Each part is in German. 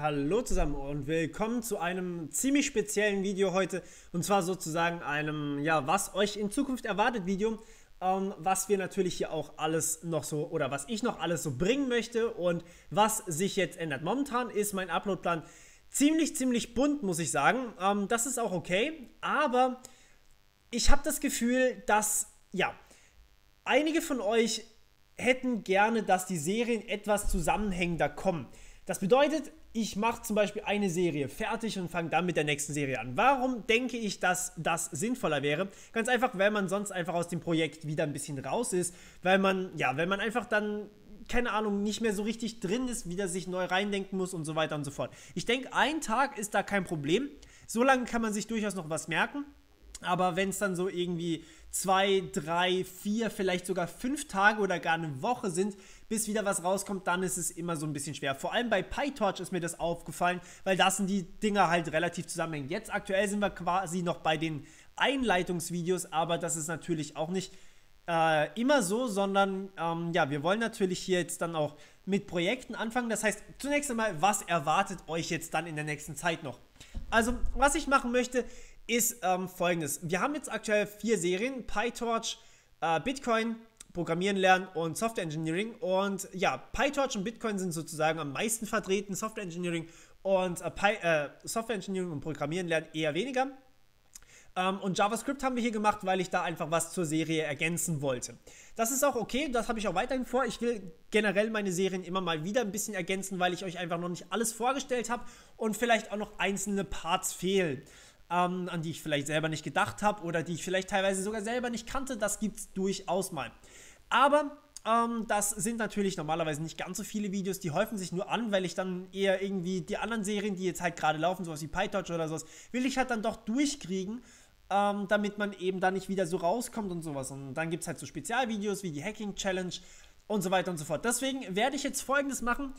Hallo zusammen und willkommen zu einem ziemlich speziellen Video heute, und zwar sozusagen einem, ja, was euch in Zukunft erwartet Video, was wir natürlich hier auch alles noch so, oder was ich noch alles so bringen möchte und was sich jetzt ändert. Momentan ist mein Uploadplan ziemlich bunt, muss ich sagen. Das ist auch okay, aber ich habe das Gefühl, dass, ja, einige von euch hätten gerne, dass die Serien etwas zusammenhängender kommen. Das bedeutet, ich mache zum Beispiel eine Serie fertig und fange dann mit der nächsten Serie an. Warum denke ich, dass das sinnvoller wäre? Ganz einfach, weil man sonst einfach aus dem Projekt wieder ein bisschen raus ist, weil man einfach dann, keine Ahnung, nicht mehr so richtig drin ist, wieder sich neu reindenken muss und so weiter und so fort. Ich denke, ein Tag ist da kein Problem. So lange kann man sich durchaus noch was merken. Aber wenn es dann so irgendwie 2, 3, 4, vielleicht sogar 5 Tage oder gar eine Woche sind, bis wieder was rauskommt, dann ist es immer so ein bisschen schwer. Vor allem bei PyTorch ist mir das aufgefallen, weil da sind die Dinger halt relativ zusammenhängend. Jetzt aktuell sind wir quasi noch bei den Einleitungsvideos, aber das ist natürlich auch nicht immer so, sondern ja, wir wollen natürlich hier jetzt dann auch mit Projekten anfangen. Das heißt, zunächst einmal, was erwartet euch jetzt dann in der nächsten Zeit noch? Also, was ich machen möchte, ist folgendes. Wir haben jetzt aktuell 4 Serien: PyTorch, Bitcoin, Programmieren lernen und Software Engineering. Und ja, PyTorch und Bitcoin sind sozusagen am meisten vertreten, Software Engineering und Software Engineering und Programmieren lernen eher weniger. Und JavaScript haben wir hier gemacht, weil ich da einfach was zur Serie ergänzen wollte. Das ist auch okay, das habe ich auch weiterhin vor. Ich will generell meine Serien immer mal wieder ein bisschen ergänzen, weil ich euch einfach noch nicht alles vorgestellt habe und vielleicht auch noch einzelne Parts fehlen, an die ich vielleicht selber nicht gedacht habe oder die ich vielleicht teilweise sogar selber nicht kannte. Das gibt es durchaus mal. Aber das sind natürlich normalerweise nicht ganz so viele Videos, die häufen sich nur an, weil ich dann eher irgendwie die anderen Serien, die jetzt halt gerade laufen, sowas wie PyTorch oder sowas, will ich halt dann doch durchkriegen, damit man eben da nicht wieder so rauskommt und sowas. Und dann gibt es halt so Spezialvideos wie die Hacking Challenge und so weiter und so fort. Deswegen werde ich jetzt Folgendes machen.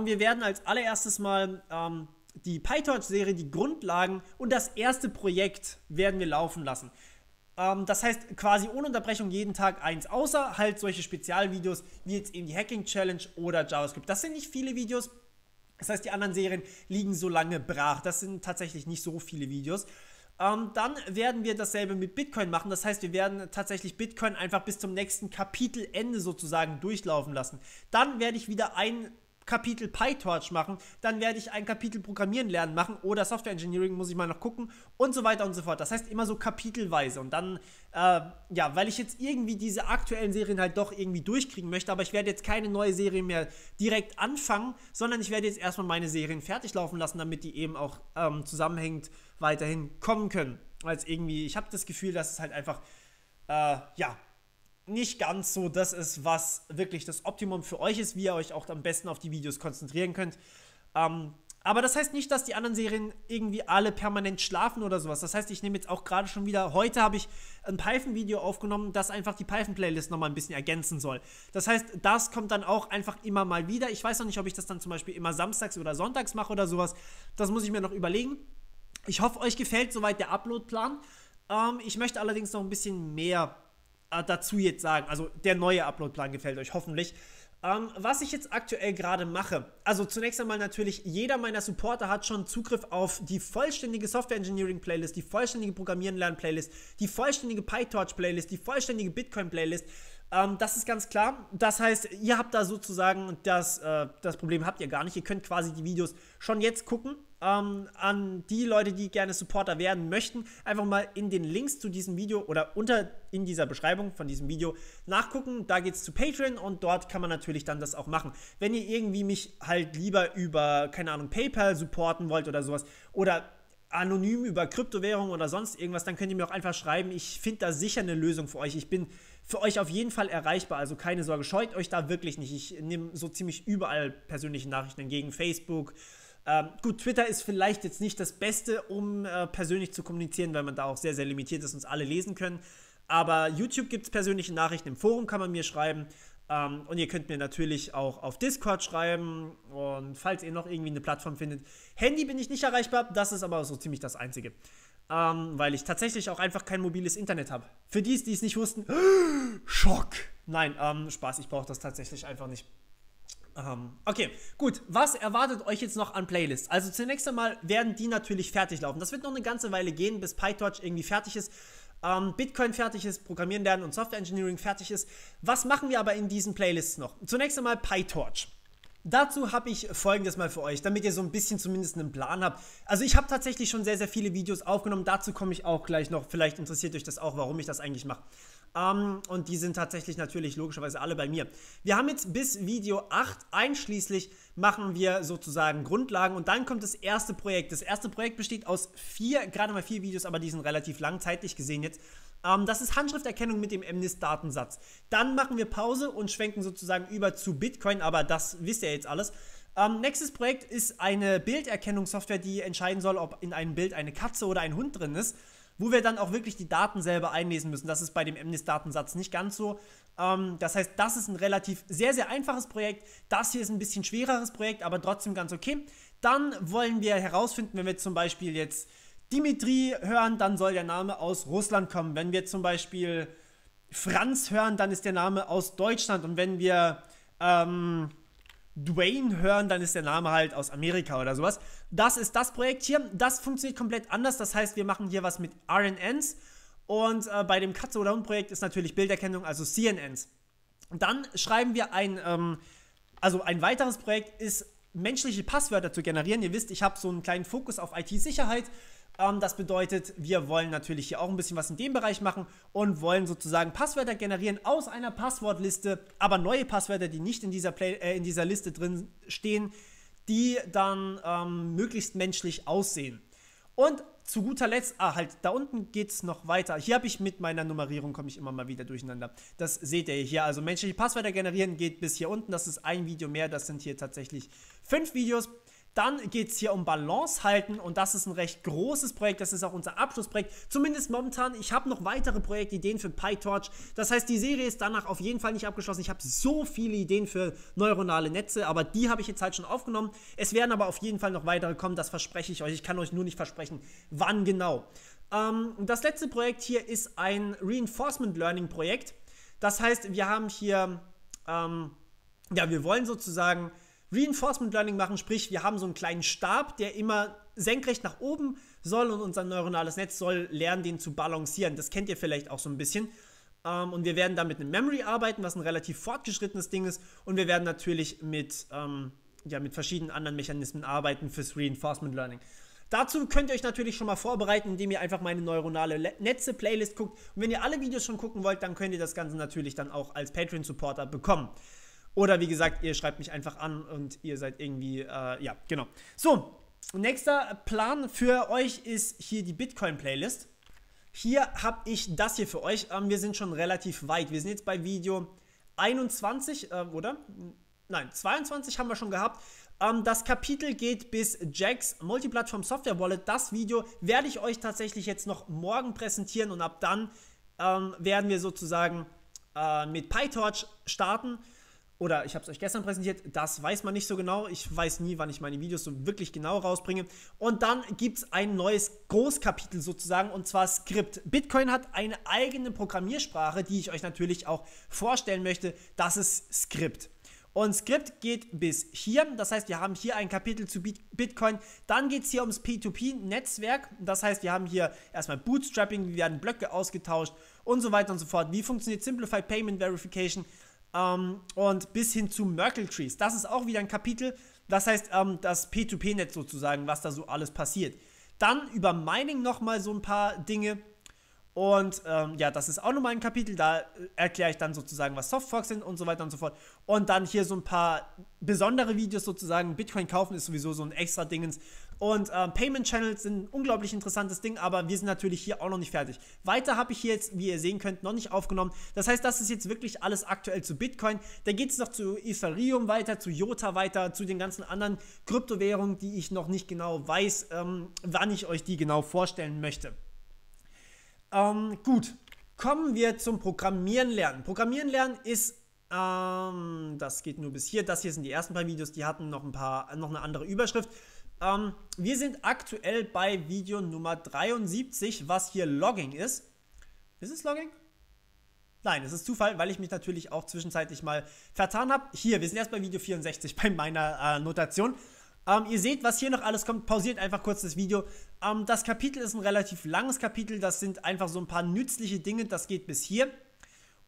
Wir werden als allererstes mal die PyTorch-Serie, die Grundlagen und das erste Projekt werden wir laufen lassen. Das heißt quasi ohne Unterbrechung jeden Tag eins, außer halt solche Spezialvideos wie jetzt eben die Hacking Challenge oder JavaScript. Das sind nicht viele Videos, das heißt, die anderen Serien liegen so lange brach. Das sind tatsächlich nicht so viele Videos. Dann werden wir dasselbe mit Bitcoin machen. Das heißt, wir werden tatsächlich Bitcoin einfach bis zum nächsten Kapitelende sozusagen durchlaufen lassen. Dann werde ich wieder ein Kapitel PyTorch machen, dann werde ich ein Kapitel Programmieren lernen machen oder Software Engineering, muss ich mal noch gucken, und so weiter und so fort. Das heißt immer so kapitelweise. Und dann, ja, weil ich jetzt irgendwie diese aktuellen Serien halt doch irgendwie durchkriegen möchte, aber ich werde jetzt keine neue Serie mehr direkt anfangen, sondern ich werde jetzt erstmal meine Serien fertig laufen lassen, damit die eben auch zusammenhängend weiterhin kommen können. Weil es irgendwie, ich habe das Gefühl, dass es halt einfach, ja, nicht ganz so das ist, was wirklich das Optimum für euch ist, wie ihr euch auch am besten auf die Videos konzentrieren könnt. Aber das heißt nicht, dass die anderen Serien irgendwie alle permanent schlafen oder sowas. Das heißt, ich nehme jetzt auch gerade schon wieder, heute habe ich ein Python-Video aufgenommen, das einfach die Python-Playlist nochmal ein bisschen ergänzen soll. Das heißt, das kommt dann auch einfach immer mal wieder. Ich weiß noch nicht, ob ich das dann zum Beispiel immer samstags oder sonntags mache oder sowas. Das muss ich mir noch überlegen. Ich hoffe, euch gefällt soweit der Upload-Plan. Ich möchte allerdings noch ein bisschen mehr dazu jetzt sagen. Also der neue Uploadplan gefällt euch hoffentlich. Was ich jetzt aktuell gerade mache, also zunächst einmal natürlich, jeder meiner Supporter hat schon Zugriff auf die vollständige Software Engineering Playlist, die vollständige Programmieren lernen Playlist, die vollständige PyTorch Playlist, die vollständige Bitcoin Playlist. Das ist ganz klar. Das heißt, ihr habt da sozusagen das Problem habt ihr gar nicht. Ihr könnt quasi die Videos schon jetzt gucken. An die Leute, die gerne Supporter werden möchten, einfach mal in den Links zu diesem Video oder in dieser Beschreibung von diesem Video nachgucken. Da geht es zu Patreon und dort kann man natürlich dann das auch machen. Wenn ihr irgendwie mich halt lieber über, keine Ahnung, PayPal supporten wollt oder sowas oder anonym über Kryptowährung oder sonst irgendwas, dann könnt ihr mir auch einfach schreiben. Ich finde da sicher eine Lösung für euch. Ich bin für euch auf jeden Fall erreichbar, also keine Sorge, scheut euch da wirklich nicht. Ich nehme so ziemlich überall persönliche Nachrichten entgegen, Facebook. Gut, Twitter ist vielleicht jetzt nicht das Beste, um persönlich zu kommunizieren, weil man da auch sehr limitiert ist und es alle lesen können. Aber YouTube gibt es persönliche Nachrichten, im Forum kann man mir schreiben. Und ihr könnt mir natürlich auch auf Discord schreiben. Und falls ihr noch irgendwie eine Plattform findet. Handy bin ich nicht erreichbar, das ist aber so ziemlich das Einzige. Weil ich tatsächlich auch einfach kein mobiles Internet habe. Für die es nicht wussten, Schock! Nein, Spaß, ich brauche das tatsächlich einfach nicht. Okay, gut. Was erwartet euch jetzt noch an Playlists? Also zunächst einmal werden die natürlich fertig laufen. Das wird noch eine ganze Weile gehen, bis PyTorch irgendwie fertig ist, Bitcoin fertig ist, Programmieren lernen und Software Engineering fertig ist. Was machen wir aber in diesen Playlists noch? Zunächst einmal PyTorch. Dazu habe ich Folgendes mal für euch, damit ihr so ein bisschen zumindest einen Plan habt. Also ich habe tatsächlich schon sehr, sehr viele Videos aufgenommen. Dazu komme ich auch gleich noch. Vielleicht interessiert euch das auch, warum ich das eigentlich mache. Und die sind tatsächlich natürlich logischerweise alle bei mir. Wir haben jetzt bis Video 8 einschließlich machen wir sozusagen Grundlagen und dann kommt das erste Projekt. Das erste Projekt besteht aus gerade mal 4 Videos, aber die sind relativ lang zeitlich gesehen jetzt. Das ist Handschrifterkennung mit dem MNIST-Datensatz. Dann machen wir Pause und schwenken sozusagen über zu Bitcoin, aber das wisst ihr jetzt alles. Nächstes Projekt ist eine Bilderkennungssoftware, die entscheiden soll, ob in einem Bild eine Katze oder ein Hund drin ist, wo wir dann auch wirklich die Daten selber einlesen müssen. Das ist bei dem MNIST-Datensatz nicht ganz so. Das heißt, das ist ein relativ sehr, sehr einfaches Projekt. Das hier ist ein bisschen schwereres Projekt, aber trotzdem ganz okay. Dann wollen wir herausfinden, wenn wir zum Beispiel jetzt Dimitri hören, dann soll der Name aus Russland kommen. Wenn wir zum Beispiel Franz hören, dann ist der Name aus Deutschland. Und wenn wir Dwayne hören, dann ist der Name halt aus Amerika oder sowas. Das ist das Projekt hier. Das funktioniert komplett anders. Das heißt, wir machen hier was mit RNNs und bei dem Katze- oder Hund-Projekt ist natürlich Bilderkennung, also CNNs. Und dann schreiben wir ein weiteres Projekt ist, menschliche Passwörter zu generieren. Ihr wisst, ich habe so einen kleinen Fokus auf IT-Sicherheit. Das bedeutet, wir wollen natürlich hier auch ein bisschen was in dem Bereich machen und wollen sozusagen Passwörter generieren aus einer Passwortliste, aber neue Passwörter, die nicht in dieser Liste drin stehen, die dann möglichst menschlich aussehen. Und zu guter Letzt, halt, da unten geht es noch weiter. Hier habe ich mit meiner Nummerierung, komme ich immer mal wieder durcheinander. Das seht ihr hier. Also menschliche Passwörter generieren geht bis hier unten. Das ist ein Video mehr, das sind hier tatsächlich 5 Videos. Dann geht es hier um Balance halten und das ist ein recht großes Projekt, das ist auch unser Abschlussprojekt, zumindest momentan. Ich habe noch weitere Projektideen für PyTorch, das heißt, die Serie ist danach auf jeden Fall nicht abgeschlossen. Ich habe so viele Ideen für neuronale Netze, aber die habe ich jetzt halt schon aufgenommen. Es werden aber auf jeden Fall noch weitere kommen, das verspreche ich euch. Ich kann euch nur nicht versprechen, wann genau. Das letzte Projekt hier ist ein Reinforcement Learning Projekt. Das heißt, wir haben hier, wir wollen sozusagen Reinforcement Learning machen, sprich, wir haben so einen kleinen Stab, der immer senkrecht nach oben soll und unser neuronales Netz soll lernen, den zu balancieren. Das kennt ihr vielleicht auch so ein bisschen. Und wir werden dann mit einem Memory arbeiten, was ein relativ fortgeschrittenes Ding ist. Und wir werden natürlich mit verschiedenen anderen Mechanismen arbeiten fürs Reinforcement Learning. Dazu könnt ihr euch natürlich schon mal vorbereiten, indem ihr einfach meine neuronale Netze-Playlist guckt. Und wenn ihr alle Videos schon gucken wollt, dann könnt ihr das Ganze natürlich dann auch als Patreon-Supporter bekommen. Oder wie gesagt, ihr schreibt mich einfach an und ihr seid irgendwie, genau. So, nächster Plan für euch ist hier die Bitcoin-Playlist. Hier habe ich das hier für euch. Wir sind schon relativ weit. Wir sind jetzt bei Video 21, oder? Nein, 22 haben wir schon gehabt. Das Kapitel geht bis Jaxx Multiplattform Software Wallet. Das Video werde ich euch tatsächlich jetzt noch morgen präsentieren und ab dann werden wir sozusagen mit PyTorch starten. Oder ich habe es euch gestern präsentiert, das weiß man nicht so genau. Ich weiß nie, wann ich meine Videos so wirklich genau rausbringe. Und dann gibt es ein neues Großkapitel sozusagen, und zwar Skript. Bitcoin hat eine eigene Programmiersprache, die ich euch natürlich auch vorstellen möchte. Das ist Skript. Und Skript geht bis hier, das heißt, wir haben hier ein Kapitel zu Bitcoin. Dann geht es hier ums P2P-Netzwerk. Das heißt, wir haben hier erstmal Bootstrapping, wie werden Blöcke ausgetauscht und so weiter und so fort. Wie funktioniert Simplified Payment Verification? Und bis hin zu Merkle Trees. Das ist auch wieder ein Kapitel, das heißt das P2P-Netz sozusagen, was da so alles passiert. Dann über Mining nochmal so ein paar Dinge und das ist auch nochmal ein Kapitel, da erkläre ich dann sozusagen, was Softforks sind und so weiter und so fort. Und dann hier so ein paar besondere Videos sozusagen. Bitcoin kaufen ist sowieso so ein extra Dingens. Und Payment Channels sind ein unglaublich interessantes Ding, aber wir sind natürlich hier auch noch nicht fertig. Weiter habe ich hier jetzt, wie ihr sehen könnt, noch nicht aufgenommen. Das heißt, das ist jetzt wirklich alles aktuell zu Bitcoin. Da geht es noch zu Ethereum weiter, zu IOTA weiter, zu den ganzen anderen Kryptowährungen, die ich noch nicht genau weiß, wann ich euch die genau vorstellen möchte. Gut, kommen wir zum Programmieren lernen. Programmieren lernen ist, das geht nur bis hier. Das hier sind die ersten paar Videos, die hatten noch eine andere Überschrift. Wir sind aktuell bei Video Nummer 73, was hier Logging ist. Ist es Logging? Nein, es ist Zufall, weil ich mich natürlich auch zwischenzeitlich mal vertan habe. Hier, wir sind erst bei Video 64 bei meiner Notation. Ihr seht, was hier noch alles kommt. Pausiert einfach kurz das Video. Das Kapitel ist ein relativ langes Kapitel. Das sind einfach so ein paar nützliche Dinge. Das geht bis hier.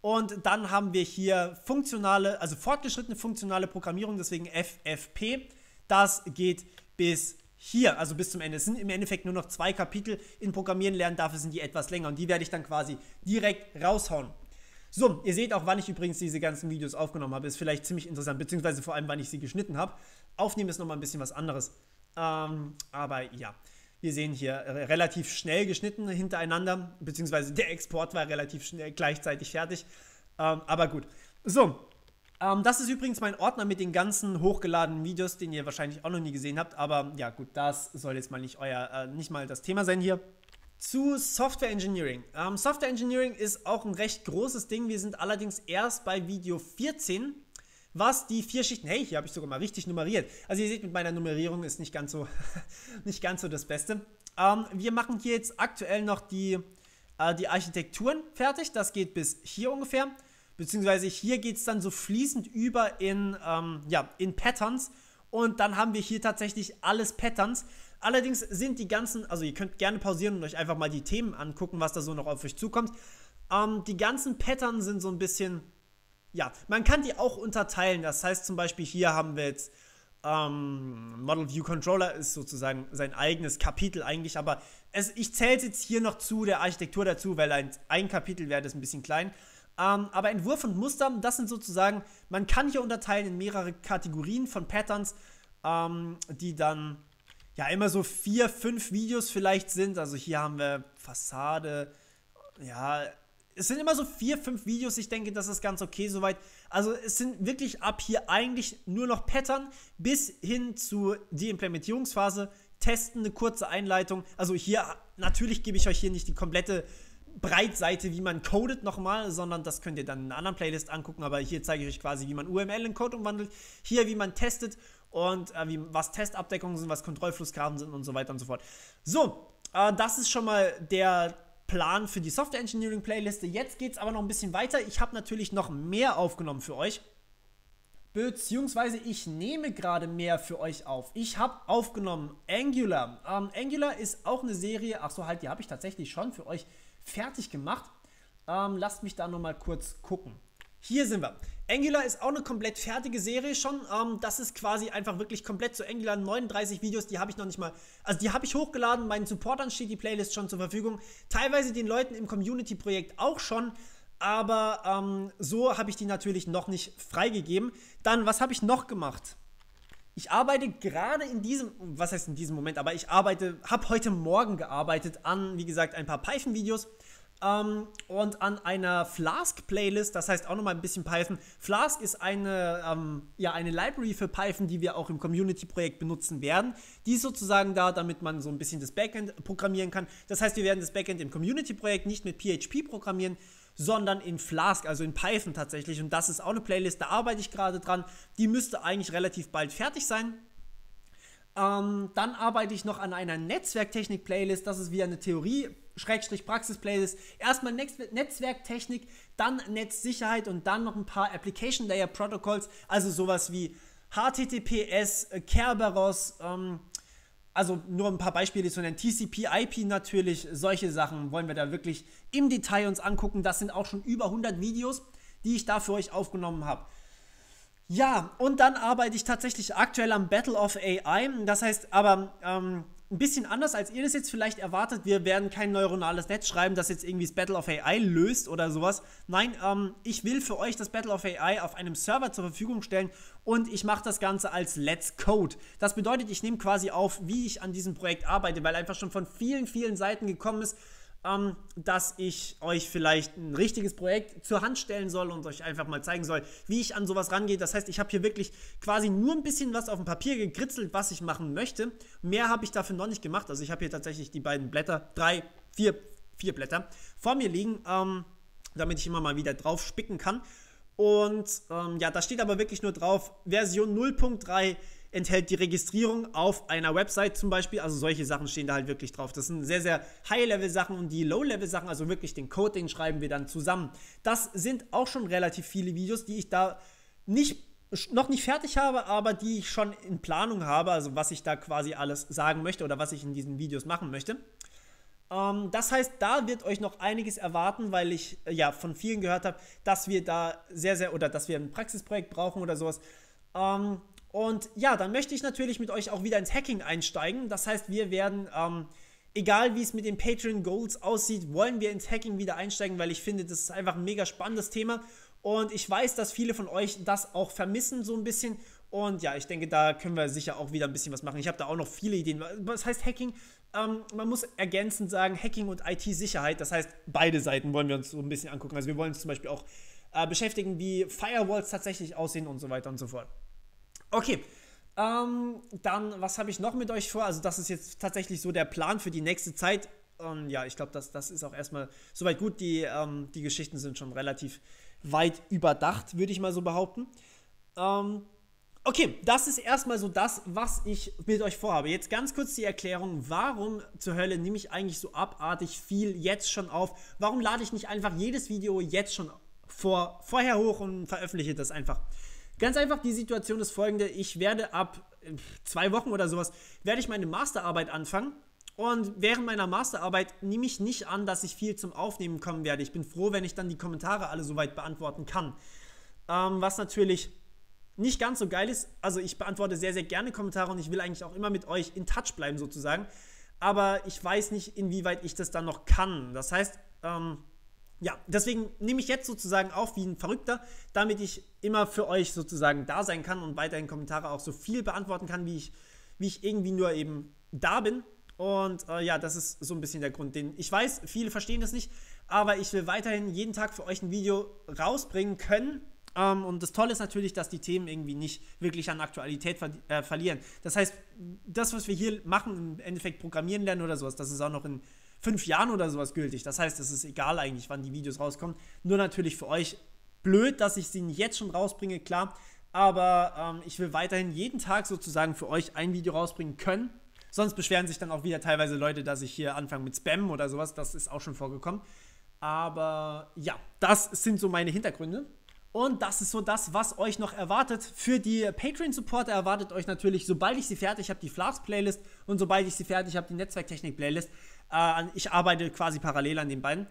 Und dann haben wir hier funktionale, also fortgeschrittene funktionale Programmierung, deswegen FFP. Das geht bis hier, also bis zum Ende. Es sind im Endeffekt nur noch 2 Kapitel. In Programmieren lernen, dafür sind die etwas länger. Und die werde ich dann quasi direkt raushauen. So, ihr seht auch, wann ich übrigens diese ganzen Videos aufgenommen habe. Ist vielleicht ziemlich interessant, beziehungsweise vor allem, wann ich sie geschnitten habe. Aufnehmen ist nochmal ein bisschen was anderes. Aber ja, wir sehen hier relativ schnell geschnitten hintereinander, beziehungsweise der Export war relativ schnell gleichzeitig fertig. Aber gut. So, das ist übrigens mein Ordner mit den ganzen hochgeladenen Videos, den ihr wahrscheinlich auch noch nie gesehen habt. Aber ja gut, das soll jetzt mal nicht mal das Thema sein hier. Zu Software Engineering. Software Engineering ist auch ein recht großes Ding. Wir sind allerdings erst bei Video 14, was die 4 Schichten... Hey, hier habe ich sogar mal richtig nummeriert. Also ihr seht, mit meiner Nummerierung ist nicht ganz so, nicht ganz so das Beste. Wir machen hier jetzt aktuell noch die Architekturen fertig. Das geht bis hier ungefähr. Beziehungsweise hier geht es dann so fließend über in Patterns. Und dann haben wir hier tatsächlich alles Patterns. Allerdings sind die ganzen, also ihr könnt gerne pausieren und euch einfach mal die Themen angucken, was da so noch auf euch zukommt. Die ganzen Patterns sind so ein bisschen, ja, man kann die auch unterteilen. Das heißt zum Beispiel, hier haben wir jetzt Model View Controller ist sozusagen sein eigenes Kapitel eigentlich, aber ich zähle es jetzt hier noch zu der Architektur dazu, weil ein Kapitel wäre das ein bisschen klein. Aber Entwurf und Muster, das sind sozusagen, man kann hier unterteilen in mehrere Kategorien von Patterns, die dann ja immer so 4, 5 Videos vielleicht sind. Also hier haben wir Fassade, ja, es sind immer so 4, 5 Videos. Ich denke, das ist ganz okay soweit. Also es sind wirklich ab hier eigentlich nur noch Pattern bis hin zu die Implementierungsphase, testen, eine kurze Einleitung. Also hier, natürlich gebe ich euch hier nicht die komplette Breitseite, wie man codet nochmal, sondern das könnt ihr dann in einer anderen Playlist angucken, aber hier zeige ich euch quasi, wie man UML in Code umwandelt, hier wie man testet und was Testabdeckungen sind, was Kontrollflusskarten sind und so weiter und so fort. So, das ist schon mal der Plan für die Software Engineering Playliste. Jetzt geht es aber noch ein bisschen weiter. Ich habe natürlich noch mehr aufgenommen für euch, beziehungsweise ich nehme gerade mehr für euch auf. Ich habe aufgenommen Angular. Angular ist auch eine Serie, ach so halt, die habe ich tatsächlich schon für euch fertig gemacht. Lasst mich da nochmal kurz gucken. Hier sind wir. Angular ist auch eine komplett fertige Serie schon. Das ist quasi einfach wirklich komplett zu Angular. 39 Videos, die habe ich noch nicht mal, also die habe ich hochgeladen. Meinen Supportern steht die Playlist schon zur Verfügung. Teilweise den Leuten im Community-Projekt auch schon. Aber so habe ich die natürlich noch nicht freigegeben. Dann, was habe ich noch gemacht? Ich arbeite gerade in diesem, was heißt in diesem Moment, aber ich habe heute Morgen gearbeitet an, wie gesagt, ein paar Python-Videos und an einer Flask-Playlist, das heißt auch nochmal ein bisschen Python. Flask ist eine Library für Python, die wir auch im Community-Projekt benutzen werden. Die ist sozusagen da, damit man so ein bisschen das Backend programmieren kann. Das heißt, wir werden das Backend im Community-Projekt nicht mit PHP programmieren, sondern in Flask, also in Python tatsächlich. Und das ist auch eine Playlist, da arbeite ich gerade dran. Die müsste eigentlich relativ bald fertig sein. Dann arbeite ich noch an einer Netzwerktechnik-Playlist. Das ist wieder eine Theorie-Praxis-Playlist. Erstmal Netzwerktechnik, dann Netzsicherheit und dann noch ein paar Application Layer Protocols. Also sowas wie HTTPS, Kerberos, also nur ein paar Beispiele zu nennen. TCP, IP natürlich, solche Sachen wollen wir da wirklich im Detail uns angucken. Das sind auch schon über 100 Videos, die ich da für euch aufgenommen habe. Ja, und dann arbeite ich tatsächlich aktuell am Battle of AI. Das heißt aber ein bisschen anders, als ihr das jetzt vielleicht erwartet. Wir werden kein neuronales Netz schreiben, das jetzt irgendwie das Battle of AI löst oder sowas. Nein, ich will für euch das Battle of AI auf einem Server zur Verfügung stellen und ich mache das Ganze als Let's Code. Das bedeutet, ich nehme quasi auf, wie ich an diesem Projekt arbeite, weil einfach schon von vielen, vielen Seiten gekommen ist, dass ich euch vielleicht ein richtiges Projekt zur Hand stellen soll und euch einfach mal zeigen soll, wie ich an sowas rangehe. Das heißt, ich habe hier wirklich quasi nur ein bisschen was auf dem Papier gekritzelt, was ich machen möchte. Mehr habe ich dafür noch nicht gemacht. Also ich habe hier tatsächlich die beiden Blätter, 4 Blätter vor mir liegen, damit ich immer mal wieder drauf spicken kann. Und ja, da steht aber wirklich nur drauf, Version 0.3 enthält die Registrierung auf einer Website zum Beispiel. Also solche Sachen stehen da halt wirklich drauf. Das sind sehr, sehr High-Level-Sachen und die Low-Level-Sachen, also wirklich den Code, den schreiben wir dann zusammen. Das sind auch schon relativ viele Videos, die ich da noch nicht fertig habe, aber die ich schon in Planung habe, also was ich da quasi alles sagen möchte oder was ich in diesen Videos machen möchte. Das heißt, da wird euch noch einiges erwarten, weil ich ja von vielen gehört habe, dass wir da dass wir ein Praxisprojekt brauchen oder sowas. Und ja, dann möchte ich natürlich mit euch auch wieder ins Hacking einsteigen. Das heißt, wir werden, egal wie es mit den Patreon Goals aussieht, wollen wir ins Hacking wieder einsteigen, weil ich finde, das ist einfach ein mega spannendes Thema. Und ich weiß, dass viele von euch das auch vermissen so ein bisschen. Und ja, ich denke, da können wir sicher auch wieder ein bisschen was machen. Ich habe da auch noch viele Ideen. Was heißt Hacking? Man muss ergänzend sagen, Hacking und IT-Sicherheit. Das heißt, beide Seiten wollen wir uns so ein bisschen angucken. Also wir wollen uns zum Beispiel auch beschäftigen, wie Firewalls tatsächlich aussehen und so weiter und so fort. Okay, dann, was habe ich noch mit euch vor? Also das ist jetzt tatsächlich so der Plan für die nächste Zeit. Und ja, ich glaube, das ist auch erstmal soweit gut. Die Geschichten sind schon relativ weit überdacht, würde ich mal so behaupten. Okay, das ist erstmal so das, was ich mit euch vorhabe. Jetzt ganz kurz die Erklärung, warum zur Hölle nehme ich eigentlich so abartig viel jetzt schon auf? Warum lade ich nicht einfach jedes Video jetzt schon vorher hoch und veröffentliche das einfach? Ganz einfach, die Situation ist folgende: Ich werde ab 2 Wochen oder sowas, werde ich meine Masterarbeit anfangen. Und während meiner Masterarbeit nehme ich nicht an, dass ich viel zum Aufnehmen kommen werde. Ich bin froh, wenn ich dann die Kommentare alle soweit beantworten kann. Was natürlich nicht ganz so geil ist. Also ich beantworte sehr, sehr gerne Kommentare und ich will eigentlich auch immer mit euch in Touch bleiben sozusagen. Aber ich weiß nicht, inwieweit ich das dann noch kann. Das heißt, ja, deswegen nehme ich jetzt sozusagen auf wie ein Verrückter, damit ich immer für euch sozusagen da sein kann und weiterhin Kommentare auch so viel beantworten kann, wie ich irgendwie nur eben da bin. Und ja, das ist so ein bisschen der Grund, den ich weiß, viele verstehen das nicht, aber ich will weiterhin jeden Tag für euch ein Video rausbringen können. Und das Tolle ist natürlich, dass die Themen irgendwie nicht wirklich an Aktualität verlieren. Das heißt, das, was wir hier machen, im Endeffekt programmieren lernen oder sowas, das ist auch noch in 5 Jahren oder sowas gültig. Das heißt, es ist egal eigentlich, wann die Videos rauskommen. Nur natürlich für euch blöd, dass ich sie nicht jetzt schon rausbringe, klar. Aber ich will weiterhin jeden Tag sozusagen für euch ein Video rausbringen können. Sonst beschweren sich dann auch wieder teilweise Leute, dass ich hier anfange mit Spam oder sowas. Das ist auch schon vorgekommen. Aber ja, das sind so meine Hintergründe. Und das ist so das, was euch noch erwartet. Für die Patreon-Supporter erwartet euch natürlich, sobald ich sie fertig habe, die Flask-Playlist und sobald ich sie fertig habe, die Netzwerktechnik-Playlist. Ich arbeite quasi parallel an den beiden.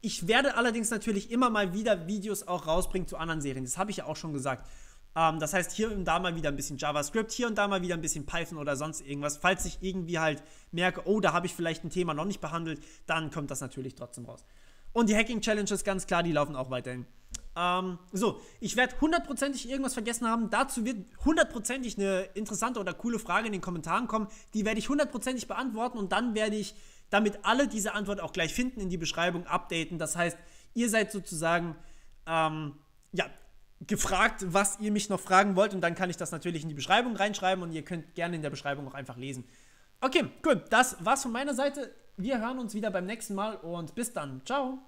Ich werde allerdings natürlich immer mal wieder Videos auch rausbringen zu anderen Serien. Das habe ich ja auch schon gesagt. Das heißt, hier und da mal wieder ein bisschen JavaScript, hier und da mal wieder ein bisschen Python oder sonst irgendwas. Falls ich irgendwie halt merke, oh, da habe ich vielleicht ein Thema noch nicht behandelt, dann kommt das natürlich trotzdem raus. Und die Hacking-Challenges, ganz klar, die laufen auch weiterhin. So, ich werde hundertprozentig irgendwas vergessen haben. Dazu wird hundertprozentig eine interessante oder coole Frage in den Kommentaren kommen. Die werde ich hundertprozentig beantworten und dann werde ich, damit alle diese Antwort auch gleich finden, in die Beschreibung updaten. Das heißt, ihr seid sozusagen, ja, gefragt, was ihr mich noch fragen wollt und dann kann ich das natürlich in die Beschreibung reinschreiben und ihr könnt gerne in der Beschreibung auch einfach lesen. Okay, gut, das war's von meiner Seite. Wir hören uns wieder beim nächsten Mal und bis dann. Ciao.